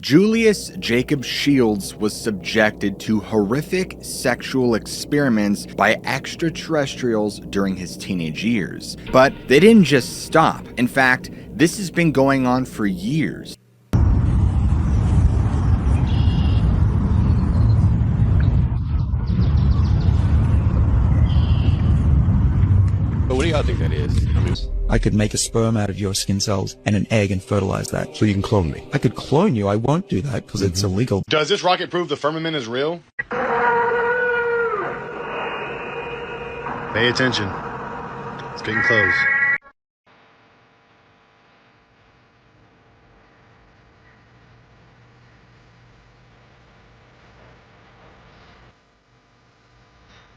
Julius Jacob Shields was subjected to horrific sexual experiments by extraterrestrials during his teenage years. But they didn't just stop. In fact, this has been going on for years. But what do y'all think that is? I could make a sperm out of your skin cells and an egg and fertilize that. So you can clone me? I could clone you. I won't do that because it's illegal. Does this rocket prove the firmament is real? Pay attention. It's getting close.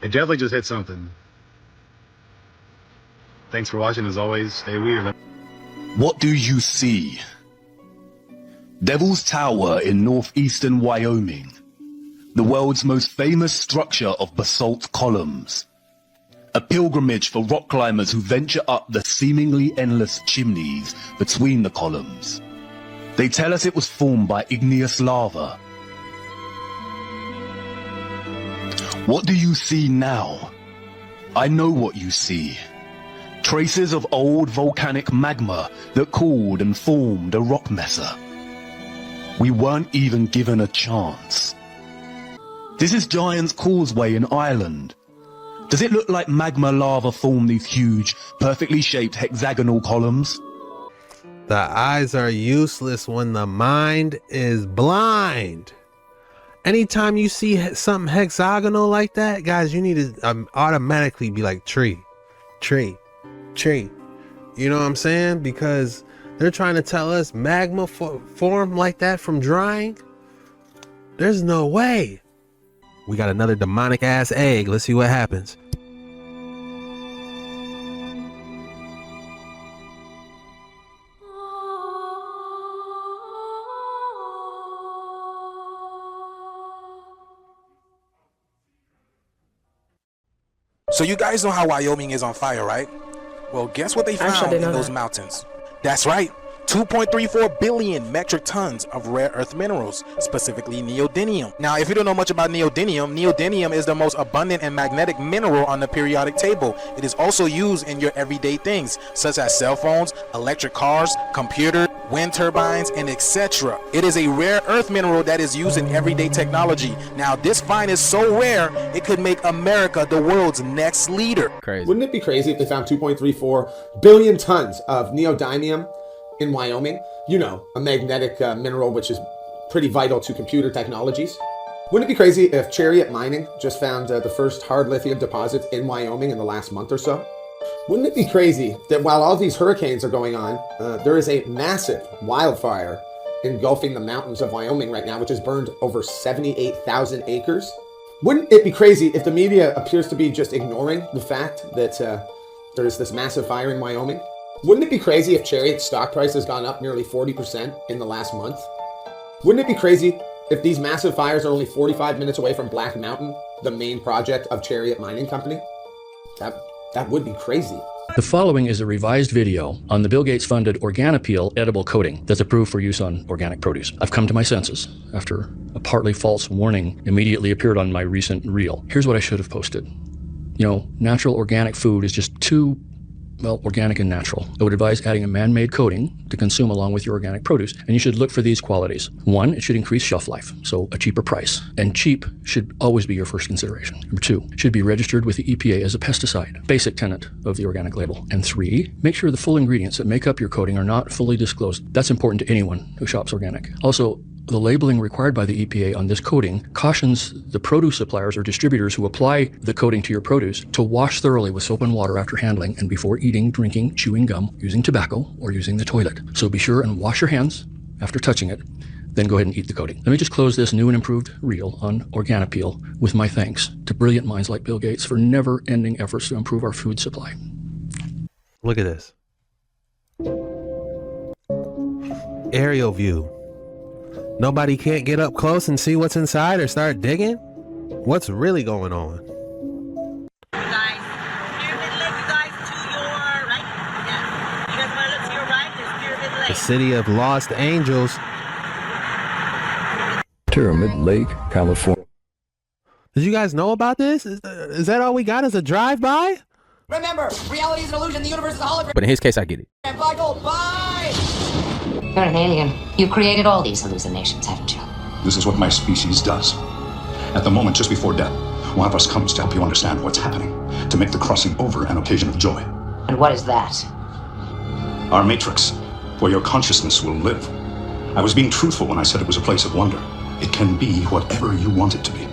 It definitely just hit something. Thanks for watching. As always, stay weird. What do you see? Devil's Tower in northeastern Wyoming. The world's most famous structure of basalt columns. A pilgrimage for rock climbers who venture up the seemingly endless chimneys between the columns. They tell us it was formed by igneous lava. What do you see now? I know what you see. Traces of old volcanic magma that cooled and formed a rock mesa. We weren't even given a chance. This is Giant's Causeway in Ireland. Does it look like magma lava formed these huge, perfectly shaped hexagonal columns? The eyes are useless when the mind is blind. Anytime you see something hexagonal like that, guys, you need to automatically be like tree. You know what I'm saying? Because they're trying to tell us magma formed like that from drying. There's no way. We got another demonic ass egg. Let's see what happens. So you guys know how Wyoming is on fire, right? Well, guess what they found in those mountains? That's right, 2.34 billion metric tons of rare earth minerals, specifically neodymium. Now, if you don't know much about neodymium is the most abundant and magnetic mineral on the periodic table. It is also used in your everyday things, such as cell phones, electric cars, computers, wind turbines, and etc. It is a rare earth mineral that is used in everyday technology. Now, this find is so rare, it could make America the world's next leader. Crazy. Wouldn't it be crazy if they found 2.34 billion tons of neodymium in Wyoming? You know, a magnetic mineral which is pretty vital to computer technologies. Wouldn't it be crazy if Chariot Mining just found the first hard lithium deposit in Wyoming in the last month or so? Wouldn't it be crazy that while all these hurricanes are going on, there is a massive wildfire engulfing the mountains of Wyoming right now, which has burned over 78,000 acres? Wouldn't it be crazy if the media appears to be just ignoring the fact that there's this massive fire in Wyoming? Wouldn't it be crazy if Chariot's stock price has gone up nearly 40% in the last month? Wouldn't it be crazy if these massive fires are only 45 minutes away from Black Mountain, the main project of Chariot Mining Company? That would be crazy. The following is a revised video on the Bill Gates funded Organapeel edible coating that's approved for use on organic produce. I've come to my senses after a partly false warning immediately appeared on my recent reel. Here's what I should have posted. You know, natural organic food is just too, well, organic and natural. I would advise adding a man-made coating to consume along with your organic produce, and you should look for these qualities. One, it should increase shelf life, so a cheaper price. And cheap should always be your first consideration. Number two, it should be registered with the EPA as a pesticide, basic tenet of the organic label. And three, make sure the full ingredients that make up your coating are not fully disclosed. That's important to anyone who shops organic. Also, the labeling required by the EPA on this coating cautions the produce suppliers or distributors who apply the coating to your produce to wash thoroughly with soap and water after handling and before eating, drinking, chewing gum, using tobacco, or using the toilet. So be sure and wash your hands after touching it, then go ahead and eat the coating. Let me just close this new and improved reel on Organapeel with my thanks to brilliant minds like Bill Gates for never-ending efforts to improve our food supply. Look at this. Aerial view. Nobody can't get up close and see what's inside or start digging? What's really going on? Guys, Pyramid Lake, you guys, to your right. Yeah. You guys want to look to your right? There's Pyramid Lake. The city of lost angels. Pyramid Lake, California. Did you guys know about this? Is that all we got as a drive-by? Remember, reality is an illusion, the universe is a hologram. But in his case, I get it. Bye, gold, bye! You're an alien. You created all these hallucinations, haven't you? This is what my species does. At the moment, just before death, one of us comes to help you understand what's happening, to make the crossing over an occasion of joy. And what is that? Our matrix, where your consciousness will live. I was being truthful when I said it was a place of wonder. It can be whatever you want it to be.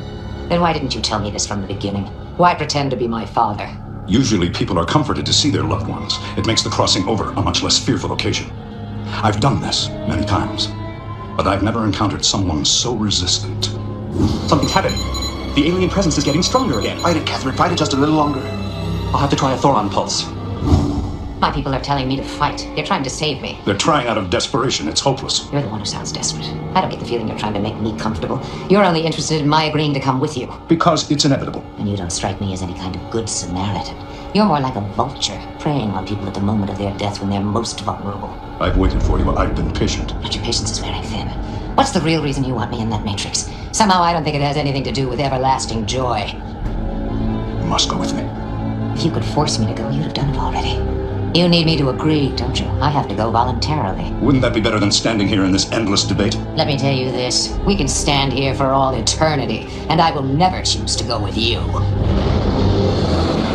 Then why didn't you tell me this from the beginning? Why pretend to be my father? Usually people are comforted to see their loved ones. It makes the crossing over a much less fearful occasion. I've done this many times, but I've never encountered someone so resistant. Something's happening. The alien presence is getting stronger again. Fight it, Catherine. Fight it just a little longer. I'll have to try a Thoron pulse. My people are telling me to fight. They're trying to save me. They're trying out of desperation. It's hopeless. You're the one who sounds desperate. I don't get the feeling you're trying to make me comfortable. You're only interested in my agreeing to come with you. Because it's inevitable. And you don't strike me as any kind of good Samaritan. You're more like a vulture, preying on people at the moment of their death when they're most vulnerable. I've waited for you. I've been patient. But your patience is wearing thin. What's the real reason you want me in that matrix? Somehow I don't think it has anything to do with everlasting joy. You must go with me. If you could force me to go, you'd have done it already. You need me to agree, don't you? I have to go voluntarily. Wouldn't that be better than standing here in this endless debate? Let me tell you this. We can stand here for all eternity, and I will never choose to go with you.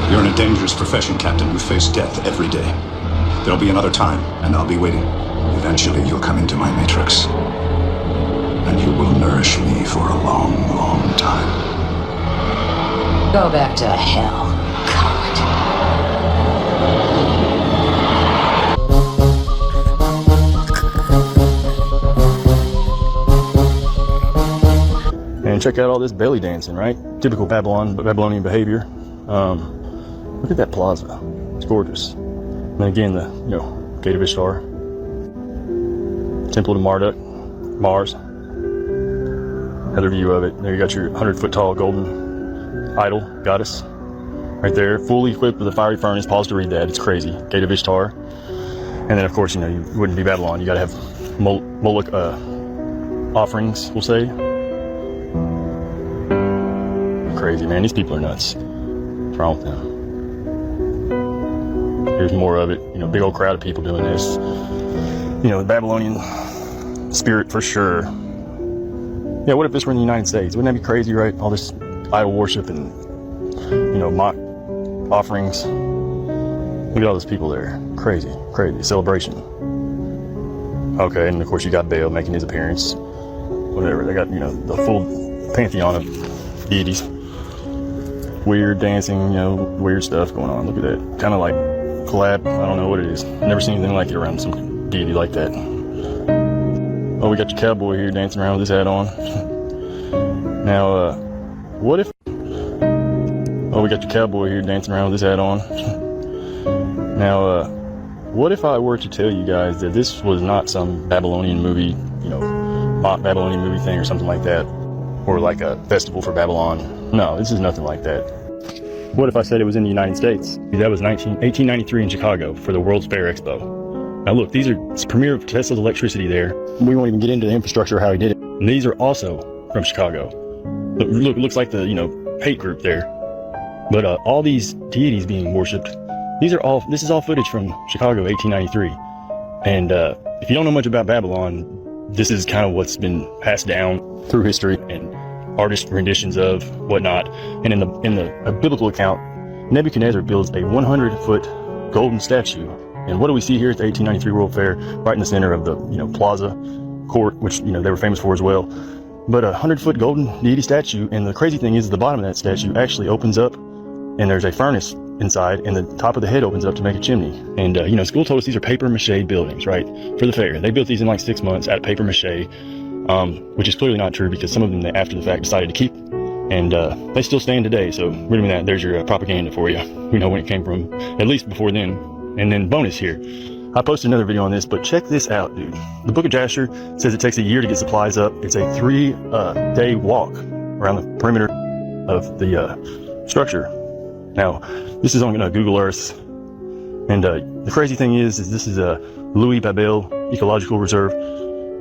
You're in a dangerous profession, Captain. You face death every day. There'll be another time, and I'll be waiting. Eventually, you'll come into my matrix. And you will nourish me for a long, long time. Go back to hell, coward. And check out all this belly dancing, right? Typical Babylonian behavior. Look at that plaza. It's gorgeous. And then again, the Gate of Ishtar, Temple to Marduk, Mars. Another view of it. There you got your 100-foot tall golden idol goddess right there, fully equipped with a fiery furnace. Pause to read that. It's crazy. Gate of Ishtar. And then, of course, you wouldn't be Babylon. You got to have Moloch offerings, we'll say. Crazy, man. These people are nuts. What's wrong with them? Here's more of it. Big old crowd of people doing this. The Babylonian spirit for sure. Yeah, what if this were in the United States? Wouldn't that be crazy, right? All this idol worship and, mock offerings. Look at all those people there. Crazy, crazy. Celebration. Okay, and of course you got Baal making his appearance. Whatever, they got, the full pantheon of deities. Weird dancing, weird stuff going on. Look at that. Kind of like collab. I don't know what it is. Never seen anything like it around some deity like that. Oh, we got your cowboy here dancing around with his hat on. Now, what if... Oh, we got your cowboy here dancing around with his hat on. Now, what if I were to tell you guys that this was not some Babylonian movie, mock Babylonian movie thing or something like that? Or like a festival for Babylon? No, this is nothing like that. What if I said it was in the United States? That was 1893 in Chicago for the World's Fair Expo. Now look, these are premier of Tesla's electricity there. We won't even get into the infrastructure of how he did it. And these are also from Chicago. Look, it looks like the, hate group there. But all these deities being worshipped, this is all footage from Chicago, 1893. And if you don't know much about Babylon, this is kind of what's been passed down through history and artist renditions of whatnot. And in the biblical account, Nebuchadnezzar builds a 100-foot golden statue. And what do we see here at the 1893 World Fair? Right in the center of the, plaza court, which, they were famous for as well. But a 100-foot golden deity statue. And the crazy thing is the bottom of that statue actually opens up and there's a furnace inside, and the top of the head opens up to make a chimney. And, school told us these are paper mache buildings, right? For the fair. They built these in like 6 months out of paper mache, which is clearly not true because some of them, they, after the fact, decided to keep. And they still stand today. So, reading that, there's your propaganda for you. We know when it came from, at least before then. And then bonus here. I posted another video on this, but check this out, dude. The Book of Jasher says it takes a year to get supplies up. It's a 3-day walk around the perimeter of the structure. Now, this is on Google Earth. And the crazy thing is this is a Louis Babel Ecological Reserve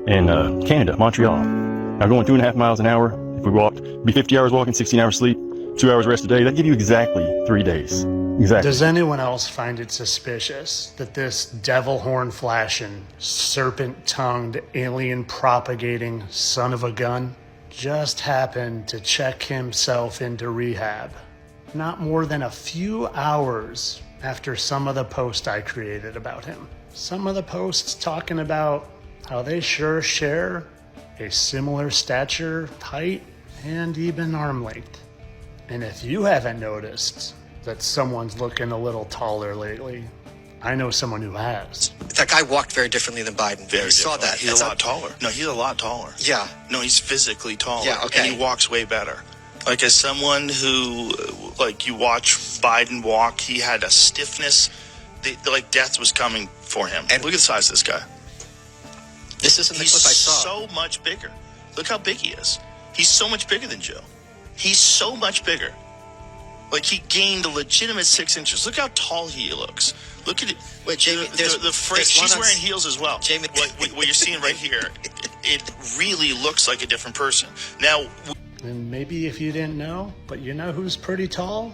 in Canada, Montreal. Now, Now going 2.5 miles an hour, if we walked, it'd be 50 hours walking, 16 hours sleep, 2 hours rest a day. That'd give you exactly 3 days. Exactly. Does anyone else find it suspicious that this devil horn flashing, serpent tongued, alien propagating son of a gun just happened to check himself into rehab not more than a few hours after some of the posts I created about him? Some of the posts talking about how they sure share a similar stature, height, and even arm length. And if you haven't noticed that someone's looking a little taller lately, I know someone who has. That guy walked very differently than Biden. Very you saw different. that. He's a lot taller. No, he's a lot taller. Yeah. No, he's physically taller. Yeah, okay. And he walks way better. Like, as someone who, like, you watch Biden walk, he had a stiffness, like death was coming for him. And look at the size of this guy. This isn't the clip I saw. He's so much bigger. Look how big he is. He's so much bigger than Joe. He's so much bigger. Like, he gained a legitimate 6 inches. Look how tall he looks. Look at it. Wait, Jamie, the phrase, she's wearing heels as well. Jamie, what you're seeing right here, it really looks like a different person. Now, and maybe if you didn't know, but you know who's pretty tall?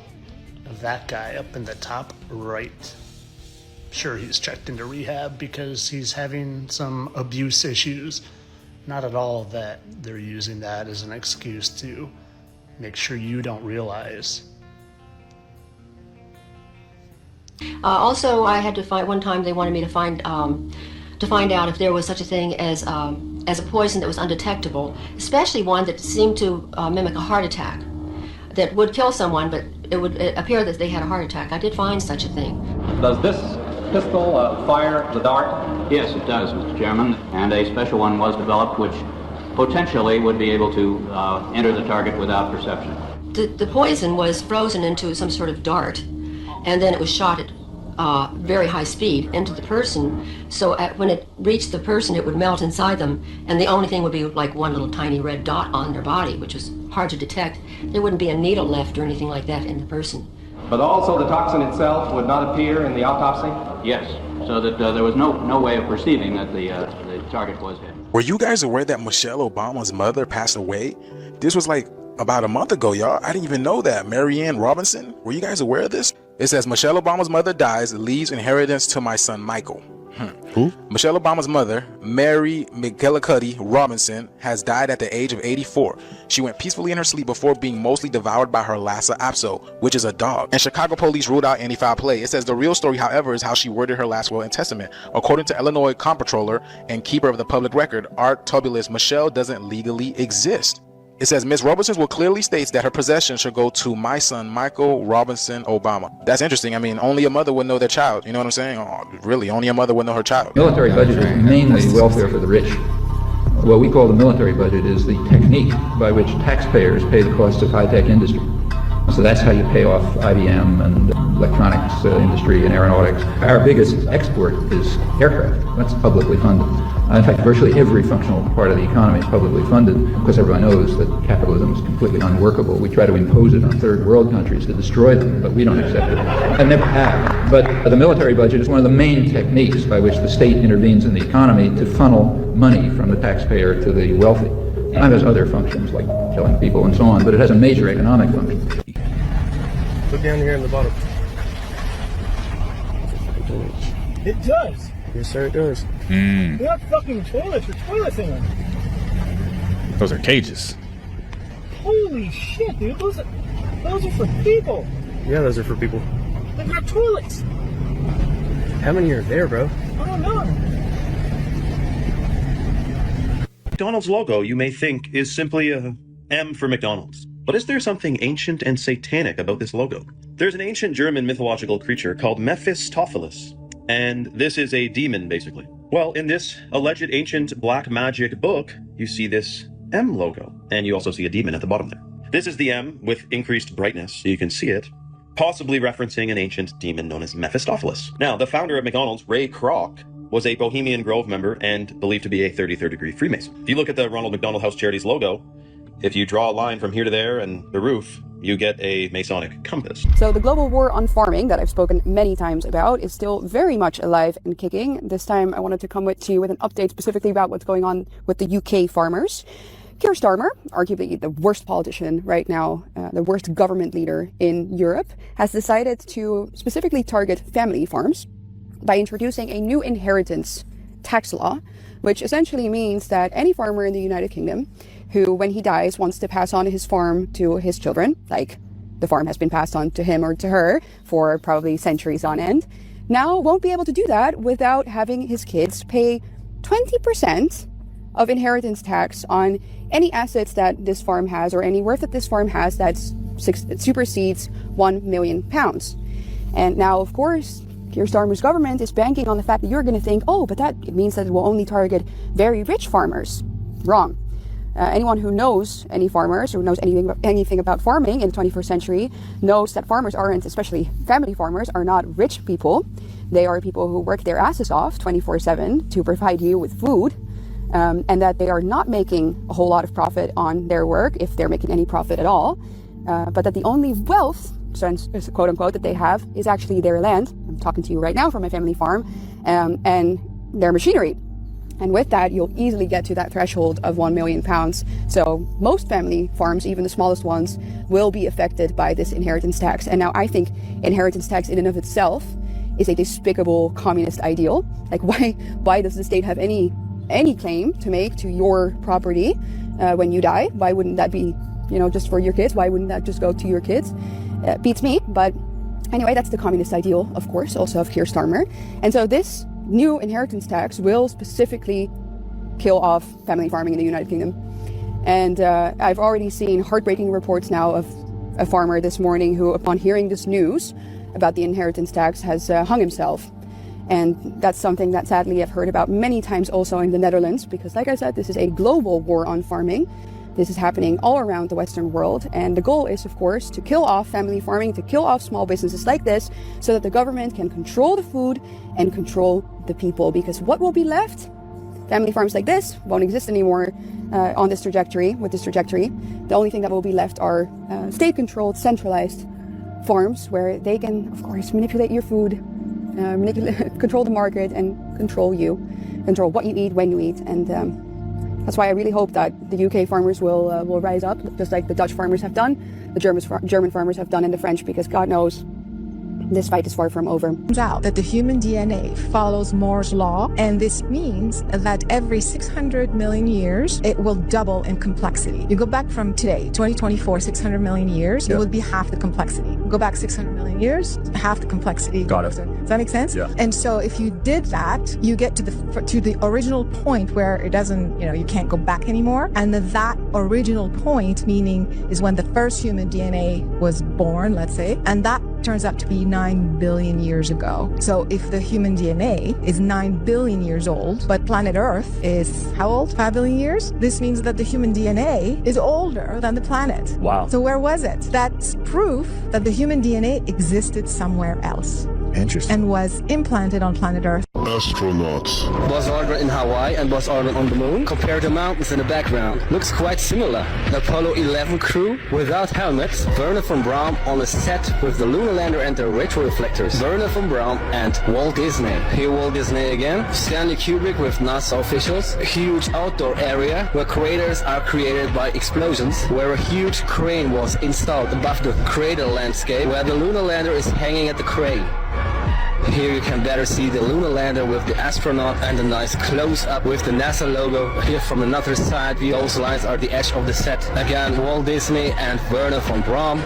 That guy up in the top right. Sure, he's checked into rehab because he's having some abuse issues. Not at all that they're using that as an excuse to make sure you don't realize. Also, I had to find, one time they wanted me to find out if there was such a thing as a poison that was undetectable, especially one that seemed to mimic a heart attack, that would kill someone, but it would appear that they had a heart attack. I did find such a thing. Does this pistol fire the dart? Yes, it does, Mr. Chairman, and a special one was developed which potentially would be able to enter the target without perception. The poison was frozen into some sort of dart, and then it was shot at very high speed into the person. So when it reached the person, it would melt inside them, and the only thing would be like one little tiny red dot on their body, which was hard to detect. There wouldn't be a needle left or anything like that in the person. But also the toxin itself would not appear in the autopsy? Yes, so that there was no way of perceiving that the target was hit. Were you guys aware that Michelle Obama's mother passed away? This was like about a month ago, y'all. I didn't even know that. Marianne Robinson. Were you guys aware of this? It says Michelle Obama's mother dies, leaves inheritance to my son Michael. Who? Michelle Obama's mother, Mary McGillicuddy Robinson, has died at the age of 84. She went peacefully in her sleep before being mostly devoured by her Lhasa Apso, which is a dog. And Chicago police ruled out any foul play. It says the real story, however, is how she worded her last will and testament. According to Illinois comptroller and keeper of the public record, Art Tubulus, Michelle doesn't legally exist. It says Ms. Robinson's will clearly states that her possession should go to my son, Michael Robinson Obama. That's interesting. I mean, only a mother would know their child. You know what I'm saying? Oh, really, only a mother would know her child. Military budget is mainly welfare for the rich. What we call the military budget is the technique by which taxpayers pay the cost of high-tech industry. So that's how you pay off IBM and electronics industry and aeronautics. Our biggest export is aircraft. That's publicly funded. In fact, virtually every functional part of the economy is publicly funded because everyone knows that capitalism is completely unworkable. We try to impose it on third world countries to destroy them, but we don't accept it and never have. But the military budget is one of the main techniques by which the state intervenes in the economy to funnel money from the taxpayer to the wealthy. It has other functions like killing people and so on, but it has a major economic function. Look down here in the bottom. It does. Yes, sir, it does. They're not fucking toilets. They're toilets in them. Those are cages. Holy shit, dude. Those are for people. Yeah, those are for people. They're not toilets. How many are there, bro? I don't know. McDonald's logo, you may think, is simply a M for McDonald's. But is there something ancient and satanic about this logo? There's an ancient German mythological creature called Mephistopheles, and this is a demon, basically. Well, in this alleged ancient black magic book, you see this M logo, and you also see a demon at the bottom there. This is the M with increased brightness, so you can see it, possibly referencing an ancient demon known as Mephistopheles. Now, the founder of McDonald's, Ray Kroc, was a Bohemian Grove member and believed to be a 33rd degree Freemason. If you look at the Ronald McDonald House Charities logo, if you draw a line from here to there and the roof, you get a Masonic compass. So the global war on farming that I've spoken many times about is still very much alive and kicking. This time I wanted to come to you with an update specifically about what's going on with the UK farmers. Keir Starmer, arguably the worst politician right now, the worst government leader in Europe, has decided to specifically target family farms by introducing a new inheritance tax law, which essentially means that any farmer in the United Kingdom who, when he dies, wants to pass on his farm to his children, like the farm has been passed on to him or to her for probably centuries on end, now won't be able to do that without having his kids pay 20% of inheritance tax on any assets that this farm has or any worth that this farm has that supersedes £1 million. And now, of course, Keir Starmer's government is banking on the fact that you're going to think, oh, but that means that it will only target very rich farmers. Wrong. Anyone who knows any farmers or knows anything about farming in the 21st century knows that farmers aren't, especially family farmers, are not rich people. They are people who work their asses off 24/7 to provide you with food. And that they are not making a whole lot of profit on their work, if they're making any profit at all, but that the only wealth, quote unquote, that they have is actually their land. I'm talking to you right now from my family farm, and their machinery. And with that, you'll easily get to that threshold of £1 million. So most family farms, even the smallest ones, will be affected by this inheritance tax. And now I think inheritance tax in and of itself is a despicable communist ideal. Like, why does the state have any claim to make to your property when you die? Why wouldn't that be, just for your kids? Why wouldn't that just go to your kids? Beats me. But anyway, that's the communist ideal, of course, also of Keir Starmer. And so this new inheritance tax will specifically kill off family farming in the United Kingdom. And I've already seen heartbreaking reports now of a farmer this morning who, upon hearing this news about the inheritance tax, has hung himself. And that's something that sadly I've heard about many times also in the Netherlands, because like I said, this is a global war on farming. This is happening all around the Western world. And the goal is, of course, to kill off family farming, to kill off small businesses like this, so that the government can control the food and control the people. Because what will be left? Family farms like this won't exist anymore on this trajectory, with this trajectory. The only thing that will be left are state-controlled, centralized farms where they can, of course, manipulate your food, control the market, and control you, control what you eat, when you eat. And that's why I really hope that the UK farmers will rise up, just like the Dutch farmers have done, the German farmers have done, and the French, because God knows this fight is far from over. Turns out that the human DNA follows Moore's law, and this means that every 600 million years, it will double in complexity. You go back from today, 2024, 600 million years, it would be half the complexity. Go back 600 million years, half the complexity. Got it. Does that make sense? Yeah. And so if you did that, you get to the original point where it doesn't, you can't go back anymore. And that original point, meaning, is when the first human DNA was born, let's say, and that turns out to be 9 billion years ago. So if the human DNA is 9 billion years old, but planet Earth is how old? 5 billion years? This means that the human DNA is older than the planet. Wow. So where was it? That's proof that the human DNA existed somewhere else. Interesting. And was implanted on planet Earth. Astronauts. Buzz Aldrin in Hawaii and Buzz Aldrin on the moon. Compare the mountains in the background. Looks quite similar. The Apollo 11 crew without helmets. Werner von Braun on a set with the lunar lander and the retroreflectors. Werner von Braun and Walt Disney. Here Walt Disney again. Stanley Kubrick with NASA officials. A huge outdoor area where craters are created by explosions. Where a huge crane was installed above the crater landscape. Where the lunar lander is hanging at the crane. Here you can better see the lunar lander with the astronaut and a nice close-up with the NASA logo. Here from another side, those lines are the edge of the set. Again, Walt Disney and Werner von Braun.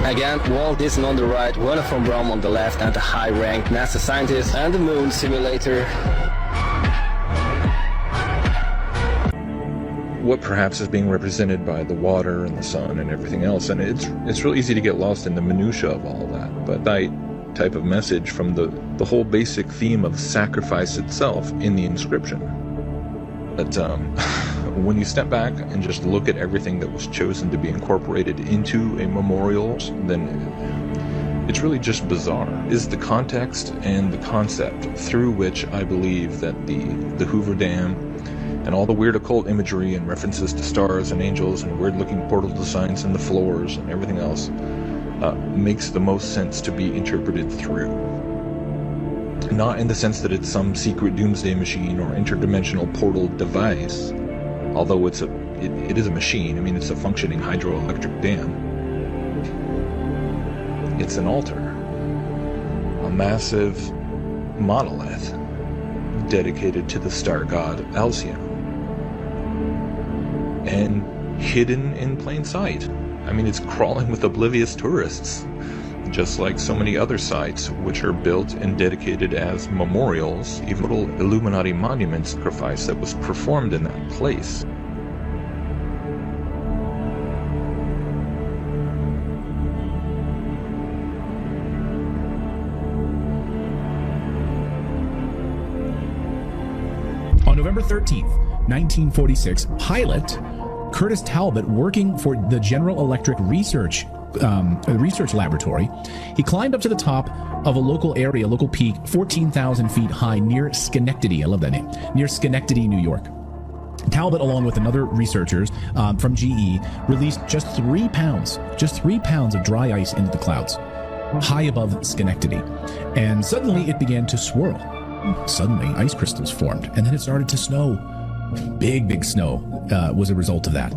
Again, Walt Disney on the right, Werner von Braun on the left, and the high-ranked NASA scientist and the moon simulator. What perhaps is being represented by the water and the sun and everything else, and it's real easy to get lost in the minutia of all that. But that type of message from the whole basic theme of sacrifice itself in the inscription. That when you step back and just look at everything that was chosen to be incorporated into a memorial, then it's really just bizarre. Is the context and the concept through which I believe that the Hoover Dam and all the weird occult imagery and references to stars and angels and weird-looking portal designs in the floors and everything else makes the most sense to be interpreted through. Not in the sense that it's some secret doomsday machine or interdimensional portal device, although it's a it is a machine. I mean, it's a functioning hydroelectric dam. It's an altar, a massive monolith dedicated to the star god Alcyon, and hidden in plain sight. I mean, it's crawling with oblivious tourists, just like so many other sites which are built and dedicated as memorials, even little Illuminati monument sacrifice that was performed in that place. On November 13th, 1946, pilot Curtis Talbot, working for the General Electric Research Laboratory, he climbed up to the top of a local peak, 14,000 feet high, near Schenectady. I love that name. Near Schenectady, New York. Talbot, along with another researchers from GE, released just 3 pounds of dry ice into the clouds, high above Schenectady. And suddenly it began to swirl. Suddenly ice crystals formed, and then it started to snow. Big snow was a result of that.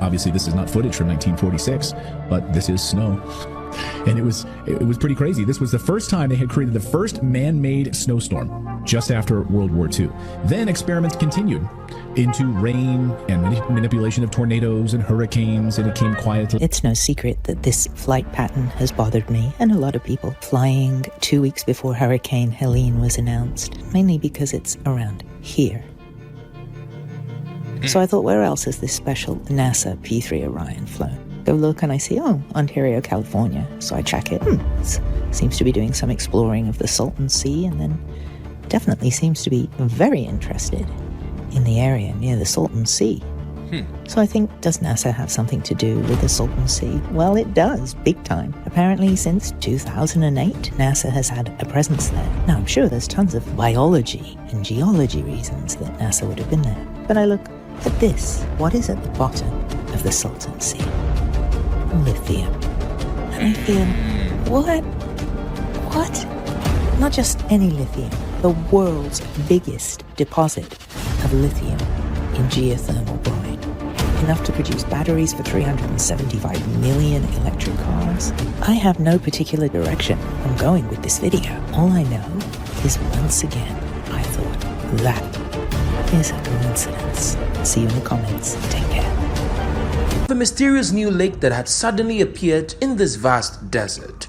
Obviously, this is not footage from 1946, but this is snow. And it was pretty crazy. This was the first time they had created the first man-made snowstorm, just after World War II. Then experiments continued into rain and manipulation of tornadoes and hurricanes, and it came quietly. It's no secret that this flight pattern has bothered me and a lot of people. Flying 2 weeks before Hurricane Helene was announced, mainly because it's around here. So I thought, where else has this special NASA P3 Orion flown? Go look and I see, Ontario, California. So I check it. Seems to be doing some exploring of the Salton Sea, and then definitely seems to be very interested in the area near the Salton Sea. So I think, does NASA have something to do with the Salton Sea? Well, it does, big time. Apparently, since 2008, NASA has had a presence there. Now, I'm sure there's tons of biology and geology reasons that NASA would have been there. But I look at this. What is at the bottom of the Salton Sea? Lithium. And I feel, what? Not just any lithium. The world's biggest deposit of lithium in geothermal brine. Enough to produce batteries for 375 million electric cars. I have no particular direction I'm going with this video. All I know is, once again, I thought that is a coincidence. See you in the comments. Take care. The mysterious new lake that had suddenly appeared in this vast desert.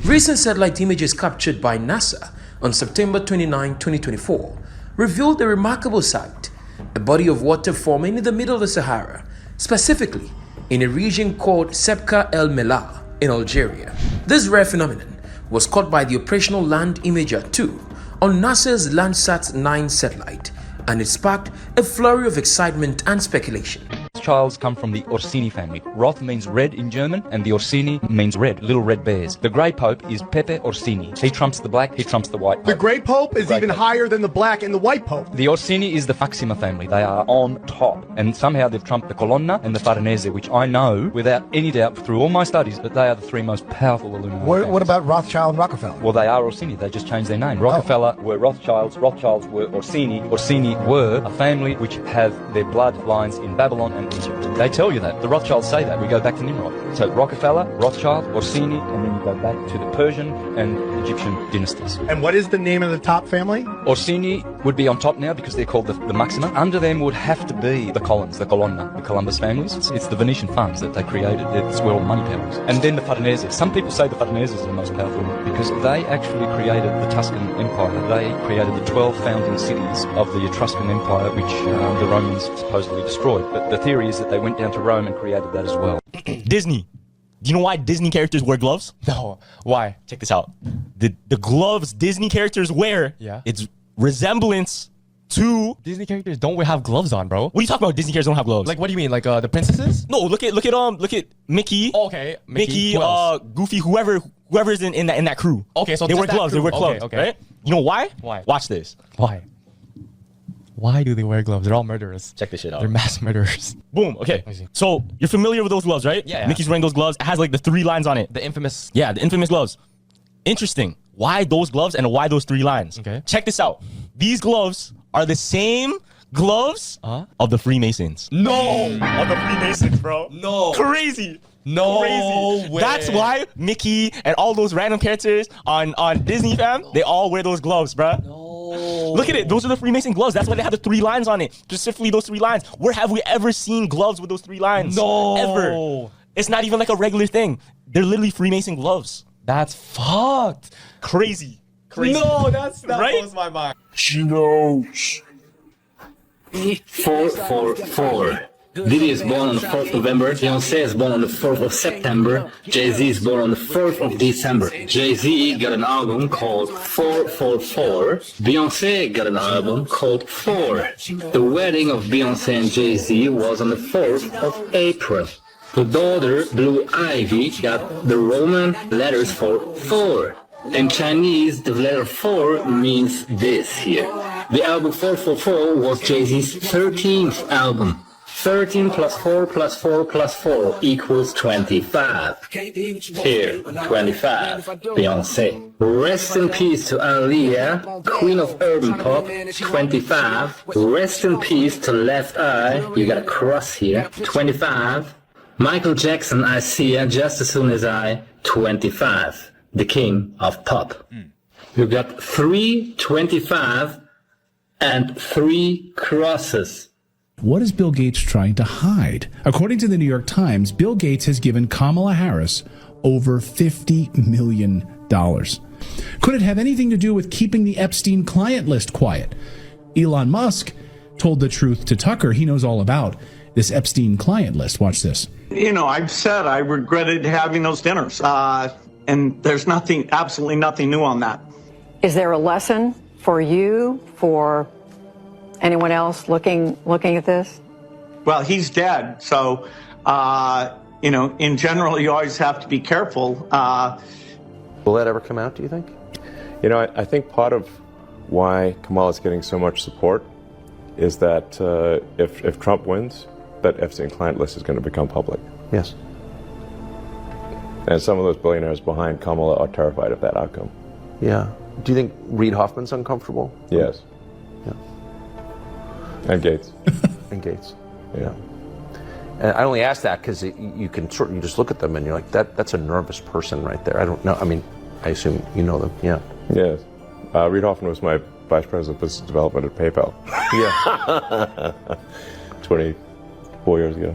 Recent satellite images captured by NASA on September 29, 2024 revealed a remarkable sight, a body of water forming in the middle of the Sahara, specifically in a region called Sebka El Mellah in Algeria. This rare phenomenon was caught by the operational Land Imager 2 on NASA's Landsat 9 satellite, and it sparked a flurry of excitement and speculation. Rothschilds come from the Orsini family. Roth means red in German, and the Orsini means red, little red bears. The Grey Pope is Pepe Orsini. He trumps the black, he trumps the white Pope. The Grey Pope is even higher than the black and the white Pope. The Orsini is the Faxima family. They are on top. And somehow they've trumped the Colonna and the Farnese, which I know, without any doubt, through all my studies, that they are the three most powerful Illuminati families. What about Rothschild and Rockefeller? Well, they are Orsini. They just changed their name. Rockefeller were Rothschilds. Rothschilds were Orsini. Orsini were a family which have their bloodlines in Babylon and Egypt. They tell you that. The Rothschilds say that. We go back to Nimrod. So Rockefeller, Rothschild, Orsini, and then you go back to the Persian and Egyptian dynasties. And what is the name of the top family? Orsini would be on top now because they're called the Maxima. Under them would have to be the Collins, the Colonna, the Columbus families. It's the Venetian funds that they created. It's where all the money power is. And then the Farnese. Some people say the Farnese are the most powerful because they actually created the Tuscan Empire. They created the 12 founding cities of the Etruscan Empire, which the Romans supposedly destroyed. But the theory is that they went down to Rome and created that as well. Disney. Do you know why Disney characters wear gloves? No. Why? Check this out. The gloves Disney characters wear, it's resemblance to... Disney characters don't have gloves on, bro. What are you talking about? Disney characters don't have gloves. Like, what do you mean? Like, the princesses? No, look at Mickey. Oh, okay. Mickey, Goofy, whoever's in that crew. Okay, so they wear gloves. They wear gloves, right? You know why? Why? Watch this. Why? Why do they wear gloves? They're all murderers. Check this shit out. They're mass murderers. Boom. Okay. So you're familiar with those gloves, right? Yeah. Mickey's wearing those gloves. It has like the 3 lines on it. The infamous. Yeah, the infamous gloves. Interesting. Why those gloves and why those 3 lines? Okay. Check this out. These gloves are the same gloves of the Freemasons. No, of the Freemasons, bro. No, crazy. No crazy. Way. That's why Mickey and all those random characters on Disney, fam, they all wear those gloves, bro. No. Look at it. Those are the Freemason gloves. That's why they have the 3 lines on it. Specifically, those 3 lines. Where have we ever seen gloves with those 3 lines? No. Ever. It's not even like a regular thing. They're literally Freemason gloves. That's fucked. Crazy. No, that right? Blows my mind. She knows. 444. Diddy is born on the 4th of November. Beyonce is born on the 4th of September. Jay-Z is born on the 4th of December. Jay-Z got an album called 444. Beyonce got an album called 4. The wedding of Beyonce and Jay-Z was on the 4th of April. The daughter, Blue Ivy, got the Roman letters for 4. In Chinese, the letter 4 means this here. The album 444 was Jay-Z's 13th album. 13 plus 4 plus 4 plus 4 equals 25. Here, 25. Beyonce. Rest in peace to Aaliyah, queen of urban pop, 25. Rest in peace to Left Eye, you got a cross here, 25. Michael Jackson, I see ya just as soon as I, 25. The king of pop. You got 3 25 and 3 crosses. What is Bill Gates trying to hide? According to the New York Times, Bill Gates has given Kamala Harris over $50 million. Could it have anything to do with keeping the Epstein client list quiet? Elon Musk told the truth to Tucker. He knows all about this Epstein client list. Watch this. You know, I've said I regretted having those dinners, and there's absolutely nothing new on that. Is there a lesson for you, for anyone else looking at this? Well, he's dead, so, you know, in general, you always have to be careful. Will that ever come out, do you think? You know, I think part of why Kamala's getting so much support is that if Trump wins, that Epstein client list is going to become public. Yes. And some of those billionaires behind Kamala are terrified of that outcome. Yeah. Do you think Reid Hoffman's uncomfortable? Yes. Yeah. And Gates. And Gates. Yeah. And I only ask that because you just look at them and you're like, that's a nervous person right there. I don't know. I mean, I assume you know them. Yeah. Yes. Reid Hoffman was my vice president of business development at PayPal. Yeah. 24 years ago.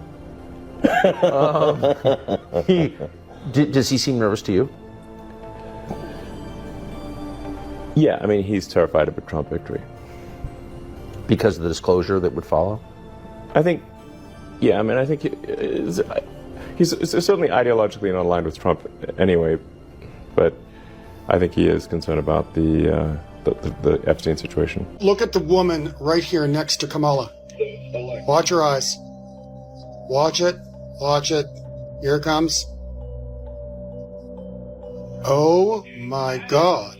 Does he seem nervous to you? Yeah, I mean, he's terrified of a Trump victory. Because of the disclosure that would follow? I think, yeah, I mean, I think he's certainly ideologically not aligned with Trump anyway, but I think he is concerned about the Epstein situation. Look at the woman right here next to Kamala. Watch her eyes. Watch it. Watch it. Here it comes. Oh my God.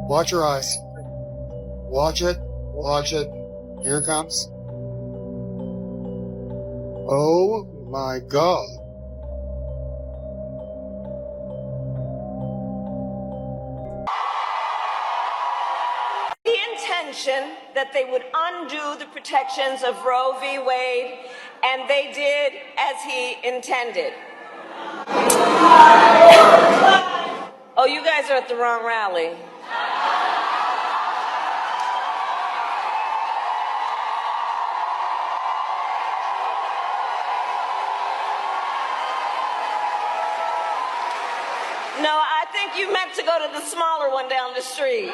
Watch your eyes. Watch it. Watch it. Here it comes. Oh my God. The intention that they would undo the protections of Roe v. Wade, and they did as he intended. Oh, you guys are at the wrong rally. No, I think you meant to go to the smaller one down the street.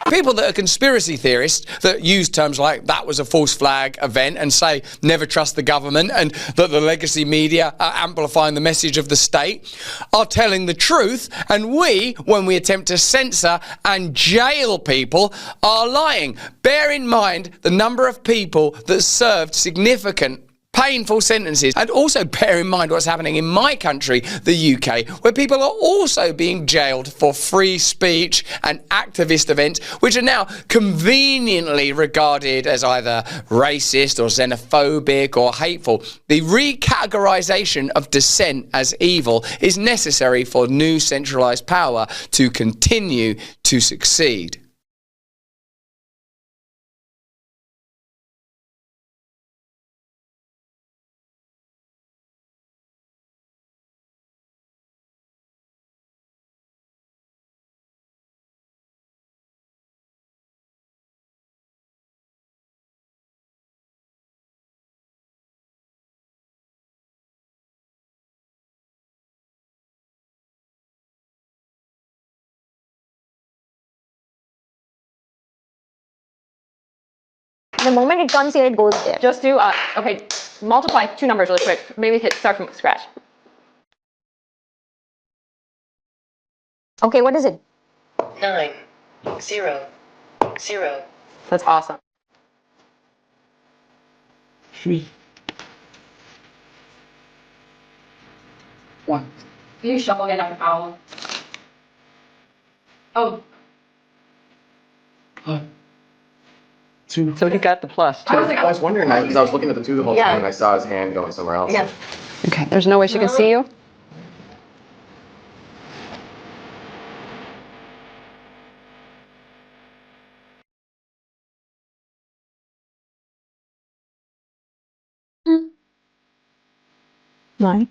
People that are conspiracy theorists that use terms like that was a false flag event and say never trust the government and that the legacy media are amplifying the message of the state are telling the truth, and we, when we attempt to censor and jail people, are lying. Bear in mind the number of people that served significant painful sentences. And also bear in mind what's happening in my country, the UK, where people are also being jailed for free speech and activist events, which are now conveniently regarded as either racist or xenophobic or hateful. The recategorization of dissent as evil is necessary for new centralized power to continue to succeed. The moment it comes here, it goes there. Just do, okay, multiply two numbers really quick. Maybe start from scratch. Okay, what is it? 9, 0, 0. That's awesome. 3, 1. Can you shuffle again after power? Oh. 2. So he got the plus. I was wondering, because I was looking at the 2 the whole time and I saw his hand going somewhere else. Yeah. Okay, there's no way she can see you? Nine.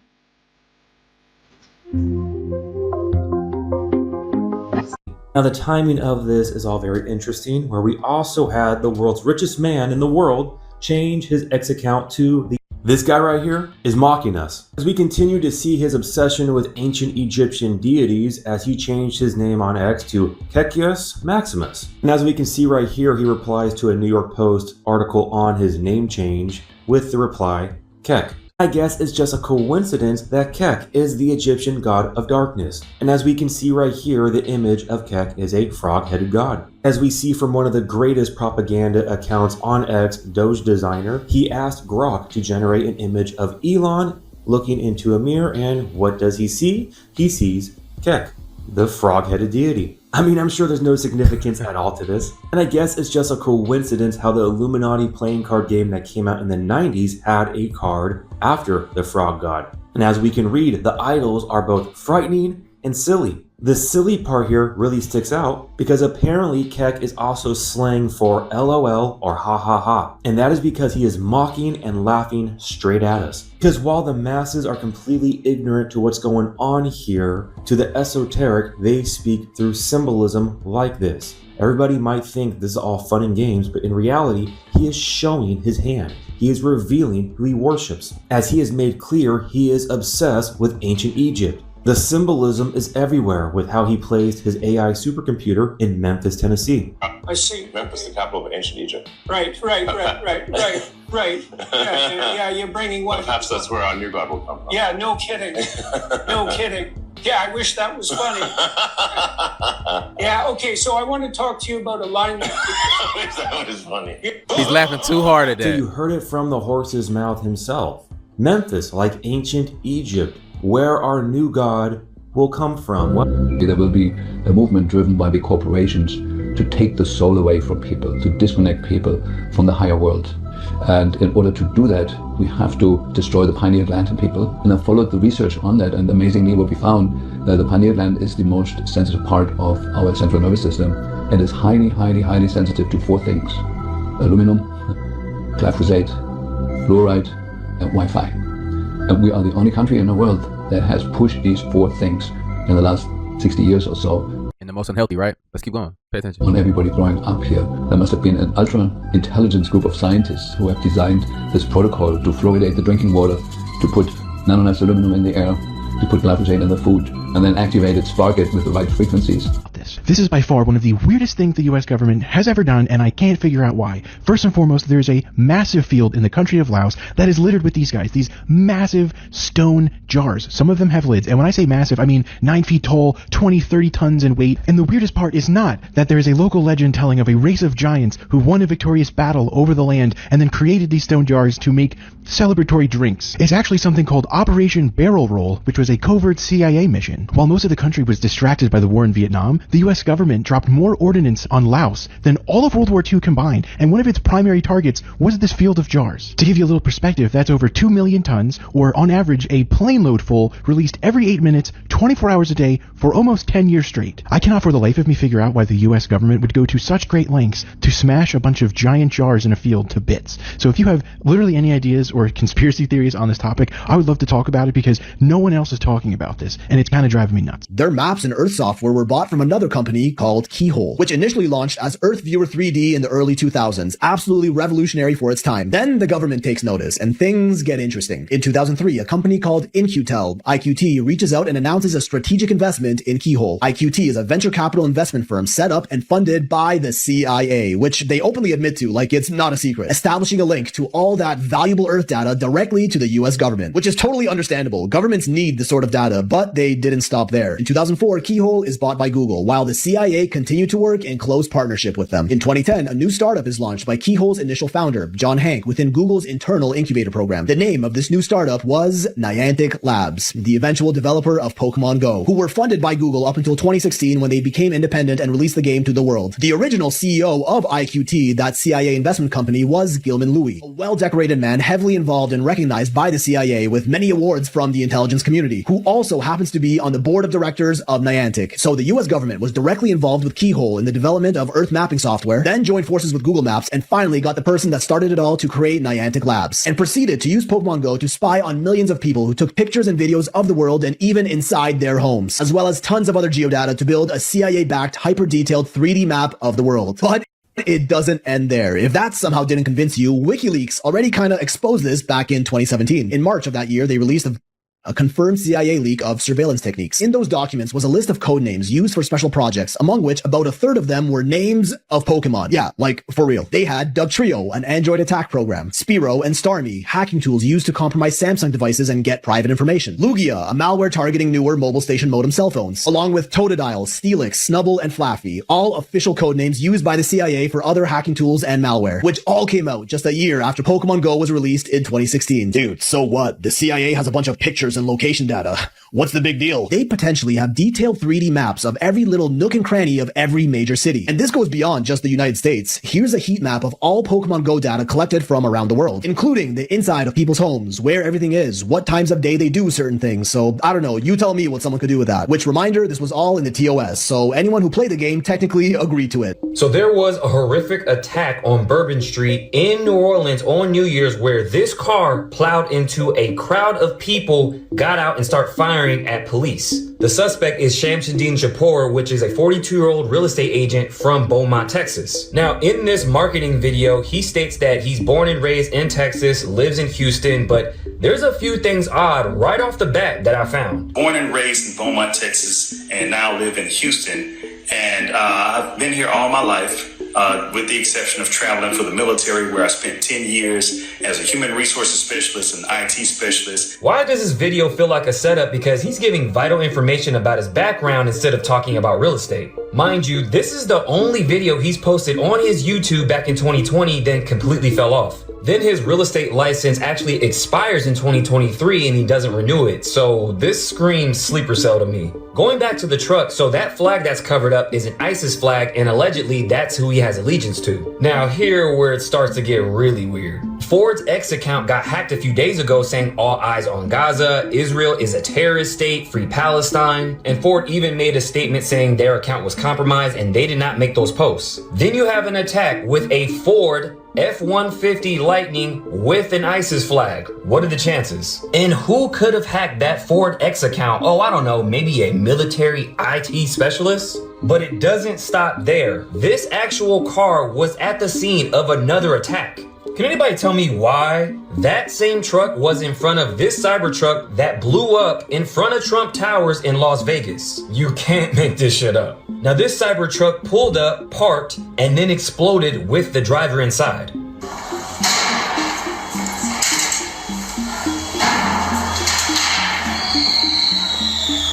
Now the timing of this is all very interesting, where we also had the world's richest man in the world change his X account to the... This guy right here is mocking us, as we continue to see his obsession with ancient Egyptian deities as he changed his name on X to Kekios Maximus. And as we can see right here, he replies to a New York Post article on his name change with the reply, Kek. I guess it's just a coincidence that Kek is the Egyptian god of darkness. And as we can see right here, the image of Kek is a frog-headed god. As we see from one of the greatest propaganda accounts on X, Doge Designer, he asked Grok to generate an image of Elon looking into a mirror, and what does he see? He sees Kek, the frog-headed deity. I mean, I'm sure there's no significance at all to this. And I guess it's just a coincidence how the Illuminati playing card game that came out in the 90s had a card after the frog god. And as we can read, the idols are both frightening and silly. The silly part here really sticks out because apparently Kek is also slang for LOL or ha ha ha. And that is because he is mocking and laughing straight at us. Because while the masses are completely ignorant to what's going on here, to the esoteric, they speak through symbolism like this. Everybody might think this is all fun and games, but in reality, he is showing his hand. He is revealing who he worships. As he has made clear, he is obsessed with ancient Egypt. The symbolism is everywhere with how he placed his AI supercomputer in Memphis, Tennessee. I see. Memphis, the capital of ancient Egypt. Right. Yeah, you're bringing one. Perhaps that's where our new god will come from. Yeah, no kidding. No kidding. Yeah, I wish that was funny. Yeah, okay, so I want to talk to you about alignment. I wish that was funny. He's laughing too hard at that. So you heard it from the horse's mouth himself. Memphis, like ancient Egypt, where our new god will come from. There will be a movement driven by the corporations to take the soul away from people, to disconnect people from the higher world. And in order to do that, we have to destroy the pineal gland in people. And I followed the research on that, and amazingly what we found, the pineal gland is the most sensitive part of our central nervous system and is highly, highly, highly sensitive to 4 things: aluminum, glyphosate, fluoride, and Wi-Fi. And we are the only country in the world that has pushed these 4 things in the last 60 years or so. And the most unhealthy, right? Let's keep going. Pay attention. On everybody growing up here, there must have been an ultra-intelligence group of scientists who have designed this protocol to fluoridate the drinking water, to put nanonized aluminum in the air, to put glyphosate in the food, and then activate it, spark it with the right frequencies. This This is by far one of the weirdest things the US government has ever done, and I can't figure out why. First and foremost, there's a massive field in the country of Laos that is littered with these guys, these massive stone jars. Some of them have lids, and when I say massive, I mean 9 feet tall, 20, 30 tons in weight. And the weirdest part is not that there is a local legend telling of a race of giants who won a victorious battle over the land and then created these stone jars to make celebratory drinks. It's actually something called Operation Barrel Roll, which was a covert CIA mission. While most of the country was distracted by the war in Vietnam, the US government dropped more ordnance on Laos than all of World War II combined, and one of its primary targets was this field of jars. To give you a little perspective, that's over 2 million tons, or on average a plane load full, released every 8 minutes, 24 hours a day, for almost 10 years straight. I cannot for the life of me figure out why the US government would go to such great lengths to smash a bunch of giant jars in a field to bits. So if you have literally any ideas or conspiracy theories on this topic, I would love to talk about it because no one else is talking about this, and it's kind of driving me nuts. Their maps and Earth software were bought from another company called Keyhole, which initially launched as Earth Viewer 3D in the early 2000s, absolutely revolutionary for its time. Then the government takes notice, and things get interesting. In 2003, a company called InQtel, IQT, reaches out and announces a strategic investment in Keyhole. IQT is a venture capital investment firm set up and funded by the CIA, which they openly admit to like it's not a secret, establishing a link to all that valuable Earth data directly to the US government, which is totally understandable. Governments need this sort of data, but they didn't stop there. In 2004, Keyhole is bought by Google, while the CIA continued to work in close partnership with them. In 2010, a new startup is launched by Keyhole's initial founder, John Hank, within Google's internal incubator program. The name of this new startup was Niantic Labs, the eventual developer of Pokemon Go, who were funded by Google up until 2016 when they became independent and released the game to the world. The original CEO of IQT, that CIA investment company, was Gilman Louie, a well-decorated man heavily involved and recognized by the CIA with many awards from the intelligence community, who also happens to be on the board of directors of Niantic. So the US government was directly involved with Keyhole in the development of Earth mapping software, then joined forces with Google Maps, and finally got the person that started it all to create Niantic Labs, and proceeded to use Pokemon Go to spy on millions of people who took pictures and videos of the world and even inside their homes, as well as tons of other geodata to build a CIA-backed, hyper-detailed 3D map of the world. But it doesn't end there. If that somehow didn't convince you, WikiLeaks already kind of exposed this back in 2017. In March of that year, they released a confirmed CIA leak of surveillance techniques. In those documents was a list of code names used for special projects, among which about a third of them were names of Pokemon. Yeah, like for real. They had Dugtrio, an Android attack program, Spearow and Starmie, hacking tools used to compromise Samsung devices and get private information, Lugia, a malware targeting newer mobile station modem cell phones, along with Totodile, Steelix, Snubble, and Flaffy, all official code names used by the CIA for other hacking tools and malware, which all came out just a year after Pokemon Go was released in 2016. Dude, so what? The CIA has a bunch of pictures and location data. What's the big deal? They potentially have detailed 3D maps of every little nook and cranny of every major city. And this goes beyond just the United States. Here's a heat map of all Pokemon Go data collected from around the world, including the inside of people's homes, where everything is, what times of day they do certain things. So, I don't know, you tell me what someone could do with that. Which, reminder, this was all in the TOS, so anyone who played the game technically agreed to it. So there was a horrific attack on Bourbon Street in New Orleans on New Year's where this car plowed into a crowd of people, got out and started firing at police. The suspect is Shamsuddin Shapoor, which is a 42-year-old real estate agent from Beaumont, Texas. Now, in this marketing video, he states that he's born and raised in Texas, lives in Houston, but there's a few things odd right off the bat that I found. Born and raised in Beaumont, Texas, and now live in Houston. And I've been here all my life. With the exception of traveling for the military, where I spent 10 years as a human resources specialist and IT specialist. Why does this video feel like a setup? Because he's giving vital information about his background instead of talking about real estate. Mind you, this is the only video he's posted on his YouTube back in 2020, then completely fell off. Then his real estate license actually expires in 2023 and he doesn't renew it. So this screams sleeper cell to me. Going back to the truck, so that flag that's covered up is an ISIS flag and allegedly that's who he has allegiance to. Now here where it starts to get really weird. Ford's X account got hacked a few days ago saying all eyes on Gaza, Israel is a terrorist state, free Palestine, and Ford even made a statement saying their account was compromised and they did not make those posts. Then you have an attack with a Ford F-150 Lightning with an ISIS flag. What are the chances? And who could have hacked that Ford X account? Oh, I don't know, maybe a military IT specialist? But it doesn't stop there. This actual car was at the scene of another attack. Can anybody tell me why that same truck was in front of this Cybertruck that blew up in front of Trump Towers in Las Vegas? You can't make this shit up. Now this Cybertruck pulled up, parked, and then exploded with the driver inside.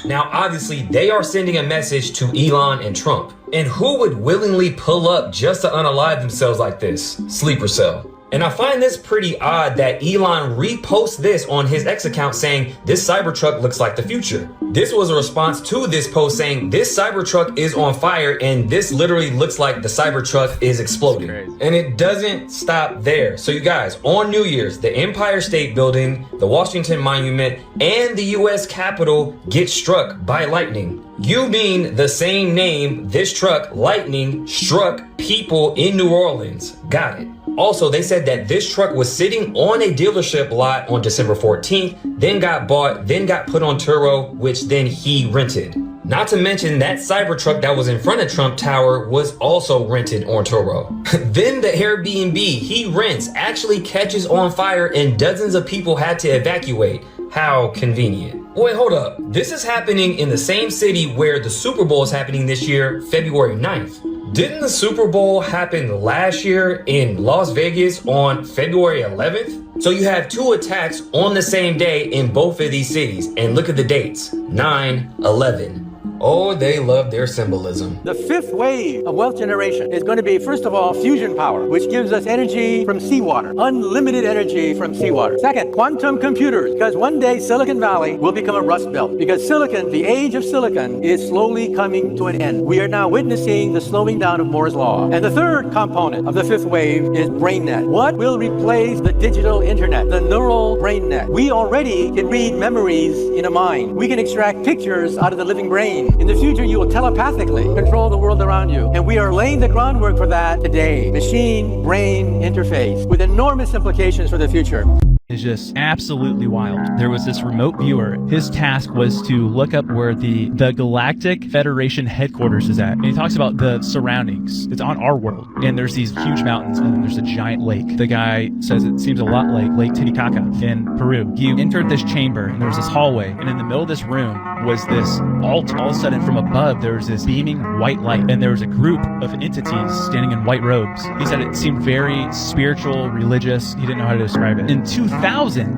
Now, obviously, they are sending a message to Elon and Trump. And who would willingly pull up just to unalive themselves like this? Sleeper cell. And I find this pretty odd that Elon reposts this on his X account saying, this Cybertruck looks like the future. This was a response to this post saying, this Cybertruck is on fire and this literally looks like the Cybertruck is exploding. And it doesn't stop there. So you guys, on New Year's, the Empire State Building, the Washington Monument, and the US Capitol get struck by lightning. You mean the same name, this truck, lightning, struck people in New Orleans. Got it. Also, they said that this truck was sitting on a dealership lot on December 14th, then got bought, then got put on Turo, which then he rented. Not to mention that Cybertruck that was in front of Trump Tower was also rented on Turo. Then the Airbnb he rents actually catches on fire and dozens of people had to evacuate. How convenient. Wait, hold up. This is happening in the same city where the Super Bowl is happening this year, February 9th. Didn't the Super Bowl happen last year in Las Vegas on February 11th? So you have two attacks on the same day in both of these cities. And look at the dates, 9/11. Oh, they love their symbolism. The fifth wave of wealth generation is going to be, first of all, fusion power, which gives us energy from seawater, unlimited energy from seawater. Second, quantum computers, because one day Silicon Valley will become a rust belt, because silicon, the age of silicon, is slowly coming to an end. We are now witnessing the slowing down of Moore's law. And the third component of the fifth wave is BrainNet. What will replace the digital internet? The neural BrainNet. We already can read memories in a mind. We can extract pictures out of the living brain. In the future, you will telepathically control the world around you. And we are laying the groundwork for that today. Machine-brain interface with enormous implications for the future. Is just absolutely wild. There was this remote viewer. His task was to look up where the Galactic Federation headquarters is at. And he talks about the surroundings. It's on our world. And there's these huge mountains and then there's a giant lake. The guy says it seems a lot like Lake Titicaca in Peru. He entered this chamber and there was this hallway. And in the middle of this room was this altar. All of a sudden from above there was this beaming white light. And there was a group of entities standing in white robes. He said it seemed very spiritual, religious. He didn't know how to describe it. In 2000,